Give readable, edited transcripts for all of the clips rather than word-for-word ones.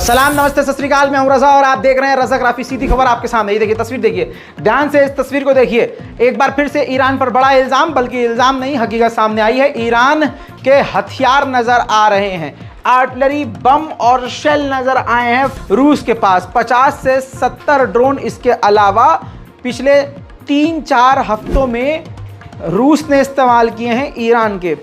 सलाम, नमस्ते, सत श्री अकाल। मैं हूं रजा और आप देख रहे हैं रजा ग्राफी। सीधी खबर आपके सामने। ये देखिए तस्वीर, देखिए ध्यान से इस तस्वीर को देखिए। एक बार फिर से ईरान पर बड़ा इल्जाम, बल्कि इल्जाम नहीं हकीकत सामने आई है। ईरान के हथियार नजर आ रहे हैं, आर्टिलरी बम और शेल नजर आए हैं रूस के पास। 50 से 70 ड्रोन। इसके अलावा पिछले 3-4 हफ्तों में रूस ने इस्तेमाल किए हैं ईरान के।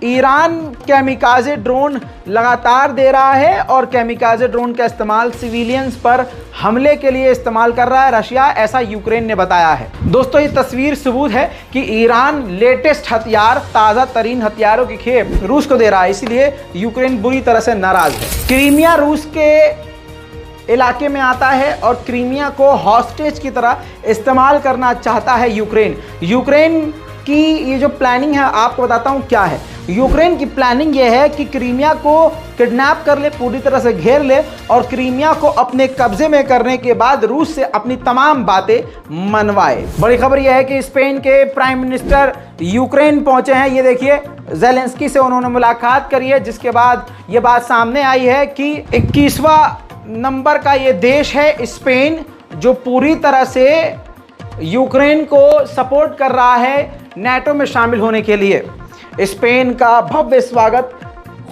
ईरान कैमिकाजे ड्रोन लगातार दे रहा है और कैमिकाजे ड्रोन का इस्तेमाल सिविलियंस पर हमले के लिए इस्तेमाल कर रहा है रशिया, ऐसा यूक्रेन ने बताया है। दोस्तों, ये तस्वीर सबूत है कि ईरान लेटेस्ट हथियार, ताज़ा तरीन हथियारों की खेप रूस को दे रहा है। इसलिए यूक्रेन बुरी तरह से नाराज है। क्रीमिया रूस के इलाके में आता है और क्रीमिया को हॉस्टेज की तरह इस्तेमाल करना चाहता है यूक्रेन। यूक्रेन की ये जो प्लानिंग है, आपको बताता हूँ क्या है। यूक्रेन की प्लानिंग ये है कि क्रीमिया को किडनैप कर ले, पूरी तरह से घेर ले और क्रीमिया को अपने कब्जे में करने के बाद रूस से अपनी तमाम बातें मनवाए। बड़ी खबर यह है कि स्पेन के प्राइम मिनिस्टर यूक्रेन पहुंचे हैं। ये देखिए, ज़ेलेंस्की से उन्होंने मुलाकात करी है, जिसके बाद ये बात सामने आई है कि 21वां नंबर का ये देश है स्पेन, जो पूरी तरह से यूक्रेन को सपोर्ट कर रहा है नाटो में शामिल होने के लिए। स्पेन का भव्य स्वागत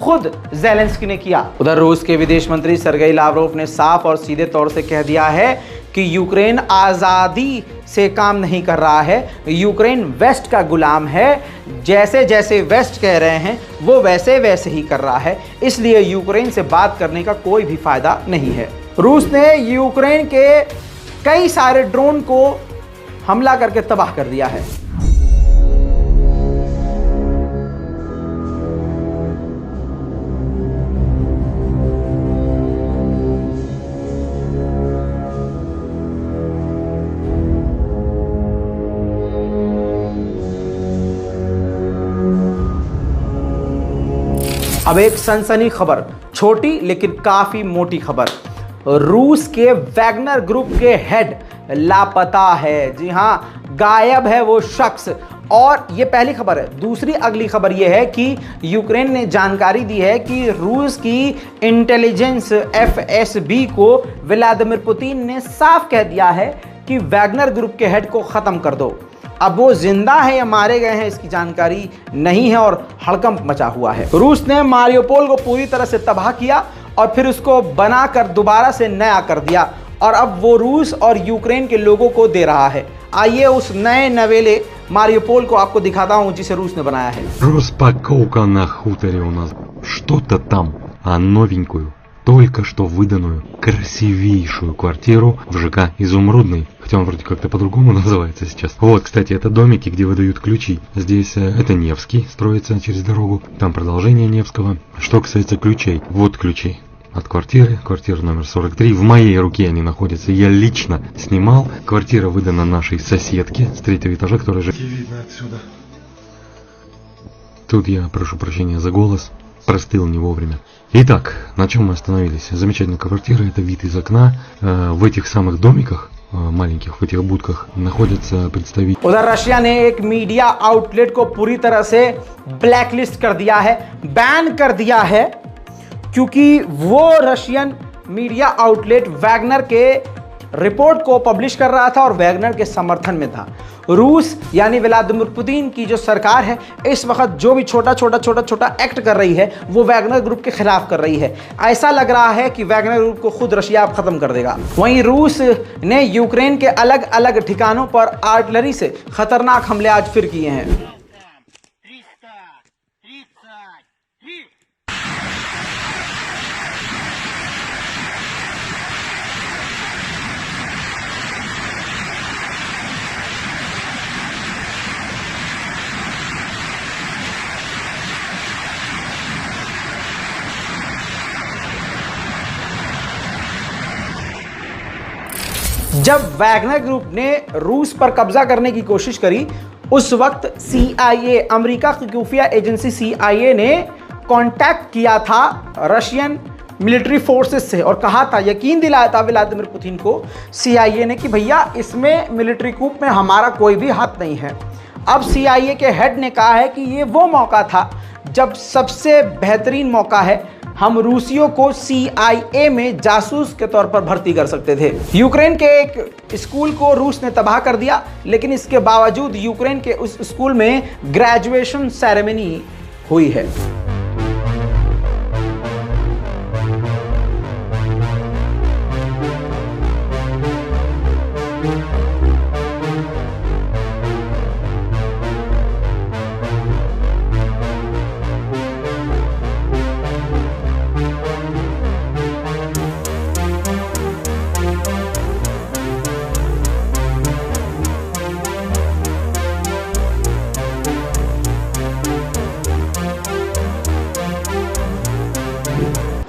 खुद ज़ेलेंस्की ने किया। उधर रूस के विदेश मंत्री सर्गेई लावरोव ने साफ और सीधे तौर से कह दिया है कि यूक्रेन आज़ादी से काम नहीं कर रहा है, यूक्रेन वेस्ट का गुलाम है। जैसे जैसे वेस्ट कह रहे हैं वो वैसे वैसे ही कर रहा है, इसलिए यूक्रेन से बात करने का कोई भी फायदा नहीं है। रूस ने यूक्रेन के कई सारे ड्रोन को हमला करके तबाह कर दिया है। अब एक सनसनी खबर, छोटी लेकिन काफी मोटी खबर। रूस के वैगनर ग्रुप के हेड लापता है। जी हां, गायब है वो शख्स। और ये पहली खबर है। दूसरी अगली खबर ये है कि यूक्रेन ने जानकारी दी है कि रूस की इंटेलिजेंस FSB को व्लादिमीर पुतिन ने साफ कह दिया है कि वैगनर ग्रुप के हेड को ख़त्म कर दो। अब वो जिंदा है या मारे गए हैं इसकी जानकारी नहीं है और हड़कंप मचा हुआ है। रूस ने मारियोपोल को पूरी तरह से तबाह किया और फिर उसको बनाकर दोबारा से नया कर दिया और अब वो रूस और यूक्रेन के लोगों को दे रहा है। आइए उस नए नवेले मारियोपोल को आपको दिखाता हूं जिसे रूस ने बनाया है। Распаковка на хуторе у нас. Что-то там, а новенькую, только что выданную, красивейшую квартиру в ЖК «Изумрудный». Хотя он вроде как-то по-другому называется сейчас. Вот, кстати, это домики, где выдают ключи. Здесь это Невский, строится через дорогу. Там продолжение Невского. Что касается ключей, вот ключи от квартиры. Квартира номер 43. В моей руке они находятся. Я лично снимал. Квартира выдана нашей соседке с 3-го этажа, которая же... Видно отсюда. Тут я прошу прощения за голос. Простыл не вовремя. Итак, на чем мы остановились? Замечательная квартира, это вид из окна. В этих самых домиках, маленьких, в этих будках, находятся представители... उधर रशिया ने एक मीडिया आउटलेट को पूरी तरह से ब्लैकलिस्ट कर दिया है, बैन कर दिया है, क्योंकि वो रशियन मीडिया आउटलेट वैगनर के रिपोर्ट को पब्लिश कर रहा था और वैगनर के समर्थन में था। रूस यानी व्लादिमीर पुतिन की जो सरकार है इस वक्त जो भी छोटा एक्ट कर रही है वो वैगनर ग्रुप के खिलाफ कर रही है। ऐसा लग रहा है कि वैगनर ग्रुप को खुद रशिया अब खत्म कर देगा। वहीं रूस ने यूक्रेन के अलग अलग ठिकानों पर आर्टिलरी से खतरनाक हमले आज फिर किए हैं। जब वैगनर ग्रुप ने रूस पर कब्जा करने की कोशिश करी, उस वक्त CIA, अमेरिका की खुफिया एजेंसी CIA ने कांटेक्ट किया था रशियन मिलिट्री फोर्सेस से और कहा था, यकीन दिलाया था व्लादिमीर पुतिन को CIA ने कि भैया इसमें मिलिट्री कूप में हमारा कोई भी हाथ नहीं है। अब CIA के हेड ने कहा है कि ये वो मौका था जब सबसे बेहतरीन मौका है हम रूसियों को CIA में जासूस के तौर पर भर्ती कर सकते थे। यूक्रेन के एक स्कूल को रूस ने तबाह कर दिया, लेकिन इसके बावजूद यूक्रेन के उस स्कूल में ग्रेजुएशन सेरेमनी हुई है।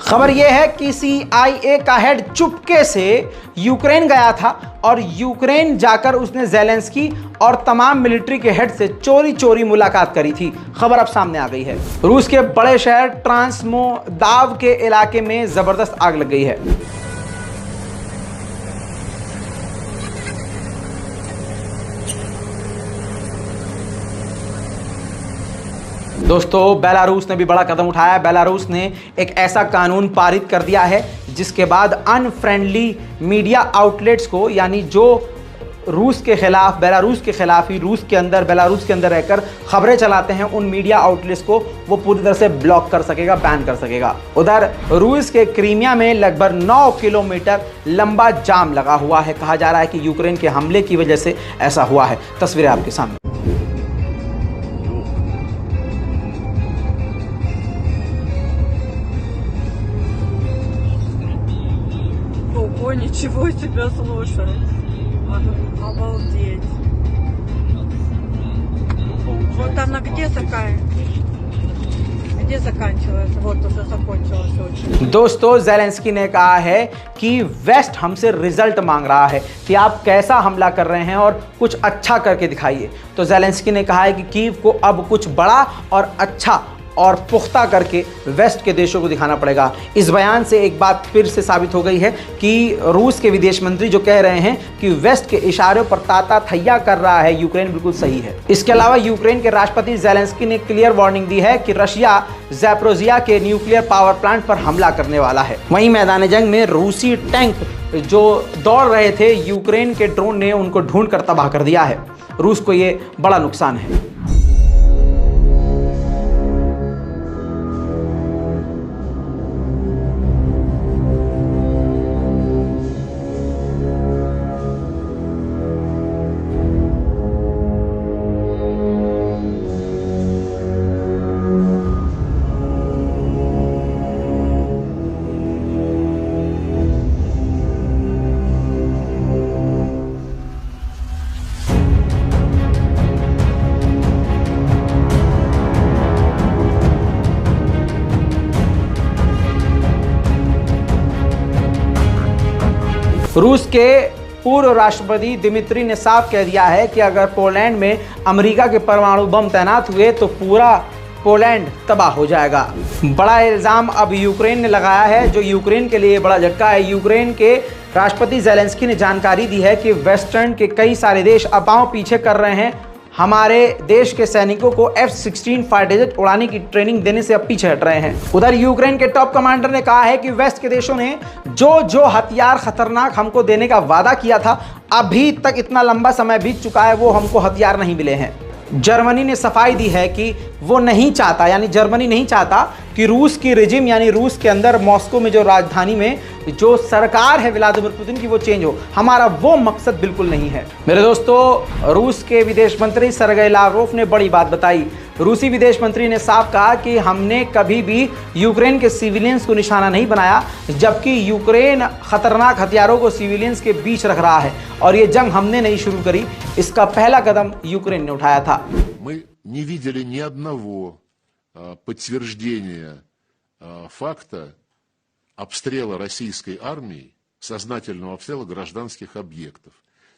खबर यह है कि CIA का हेड चुपके से यूक्रेन गया था और यूक्रेन जाकर उसने ज़ेलेंस्की और तमाम मिलिट्री के हेड से चोरी चोरी मुलाकात करी थी। खबर अब सामने आ गई है। रूस के बड़े शहर ट्रांसमोदाव के इलाके में जबरदस्त आग लग गई है। दोस्तों, बेलारूस ने भी बड़ा कदम उठाया है। बेलारूस ने एक ऐसा कानून पारित कर दिया है जिसके बाद अनफ्रेंडली मीडिया आउटलेट्स को, यानी जो रूस के खिलाफ, बेलारूस के खिलाफ ही रूस के अंदर, बेलारूस के अंदर रहकर खबरें चलाते हैं, उन मीडिया आउटलेट्स को वो पूरी तरह से ब्लॉक कर सकेगा, बैन कर सकेगा। उधर रूस के क्रीमिया में लगभग 9 किलोमीटर लंबा जाम लगा हुआ है। कहा जा रहा है कि यूक्रेन के हमले की वजह से ऐसा हुआ है। तस्वीरें आपके सामने। Ого, ничего себе, слушай. Обалдеть. Вот она где такая? Где заканчивается? Вот уже закончилась очень. दोस्तों, ज़ेलेंस्की ने कहा है कि वेस्ट हमसे रिजल्ट मांग रहा है कि आप कैसा हमला कर रहे हैं और कुछ अच्छा करके दिखाइए। तो ज़ेलेंस्की ने कहा है कि कीव को अब कुछ बड़ा और अच्छा और पुख्ता करके वेस्ट के देशों को दिखाना पड़ेगा। इस बयान से एक बात फिर से साबित हो गई है कि रूस के विदेश मंत्री जो कह रहे हैं कि वेस्ट के इशारों पर ताता थैया कर रहा है यूक्रेन, बिल्कुल सही है। इसके अलावा यूक्रेन के राष्ट्रपति ज़ेलेंस्की ने क्लियर वार्निंग दी है कि रशिया ज़ैपोरिज़िया के न्यूक्लियर पावर प्लांट पर हमला करने वाला है। वहीं मैदान जंग में रूसी टैंक जो दौड़ रहे थे, यूक्रेन के ड्रोन ने उनको ढूंढ कर तबाह कर दिया है। रूस को ये बड़ा नुकसान है। रूस के पूर्व राष्ट्रपति दिमित्री ने साफ कह दिया है कि अगर पोलैंड में अमेरिका के परमाणु बम तैनात हुए तो पूरा पोलैंड तबाह हो जाएगा। बड़ा इल्ज़ाम अब यूक्रेन ने लगाया है, जो यूक्रेन के लिए बड़ा झटका है। यूक्रेन के राष्ट्रपति ज़ेलेंस्की ने जानकारी दी है कि वेस्टर्न के कई सारे देश अब पांव पीछे कर रहे हैं, हमारे देश के सैनिकों को F-16 फाइटर जेट उड़ाने की ट्रेनिंग देने से अब पीछे हट रहे हैं। उधर यूक्रेन के टॉप कमांडर ने कहा है कि वेस्ट के देशों ने जो हथियार खतरनाक हमको देने का वादा किया था, अभी तक इतना लंबा समय बीत चुका है, वो हमको हथियार नहीं मिले हैं। जर्मनी ने सफाई दी है कि वो नहीं चाहता, यानी जर्मनी नहीं चाहता कि रूस की रिजिम, यानी रूस के अंदर मॉस्को में जो राजधानी में जो सरकार है व्लादिमीर पुतिन की, वो चेंज हो। हमारा वो मकसद बिल्कुल नहीं है। मेरे दोस्तों, रूस के विदेश मंत्री सरगेई लावरोव ने बड़ी बात बताई। रूसी विदेश मंत्री ने साफ कहा कि हमने कभी भी यूक्रेन के सिविलियंस को निशाना नहीं बनाया, जबकि यूक्रेन खतरनाक हथियारों को सिविलियंस के बीच रख रहा है और ये जंग हमने नहीं शुरू करी, इसका पहला कदम यूक्रेन ने उठाया था। Мы не видели ни одного подтверждения факта обстрела российской армии, сознательного обстрела гражданских объектов.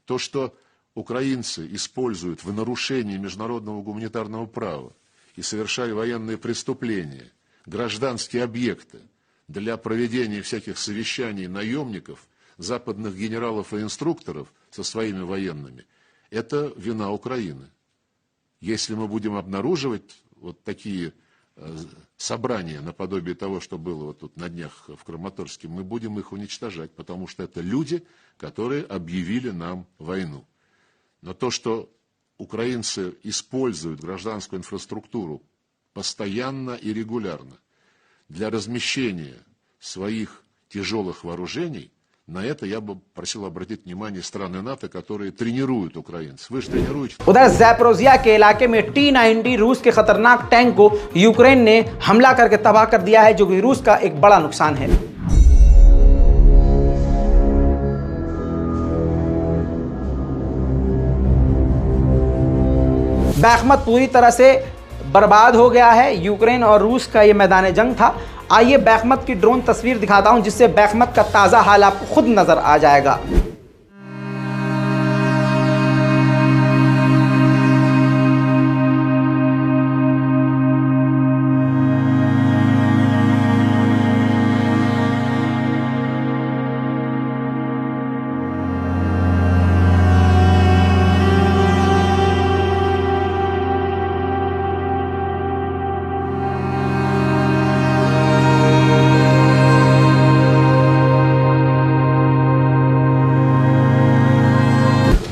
То, что украинцы используют в нарушении международного гуманитарного права и совершали военные преступления, гражданские объекты для проведения всяких совещаний наемников, западных генералов и инструкторов со своими военными, это вина Украины. Если мы будем обнаруживать вот такие собрание наподобие того, что было вот тут на днях в Краматорске, мы будем их уничтожать, потому что это люди, которые объявили нам войну. Но то, что украинцы используют гражданскую инфраструктуру постоянно и регулярно для размещения своих тяжелых вооружений, на это я бы просил обратить внимание страны НАТО, которые тренируют украинцев. Вы же тренируете. उधर ज़ैपोरोजिया के इलाके में T-90 रूस के खतरनाक टैंक को यूक्रेन ने हमला करके तबाह कर दिया है, जो कि रूस का एक बड़ा नुकसान है। बैखमत पूरी तरह से बर्बाद हो गया है। यूक्रेन और रूस का ये मैदान जंग था। आइए बैखमत की ड्रोन तस्वीर दिखाता हूं, जिससे बैखमत का ताज़ा हाल आपको खुद नजर आ जाएगा।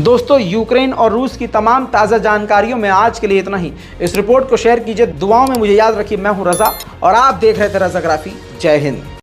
दोस्तों, यूक्रेन और रूस की तमाम ताज़ा जानकारियों में आज के लिए इतना ही। इस रिपोर्ट को शेयर कीजिए, दुआओं में मुझे याद रखिए। मैं हूं रज़ा और आप देख रहे थे रज़ाग्राफी। जय हिंद।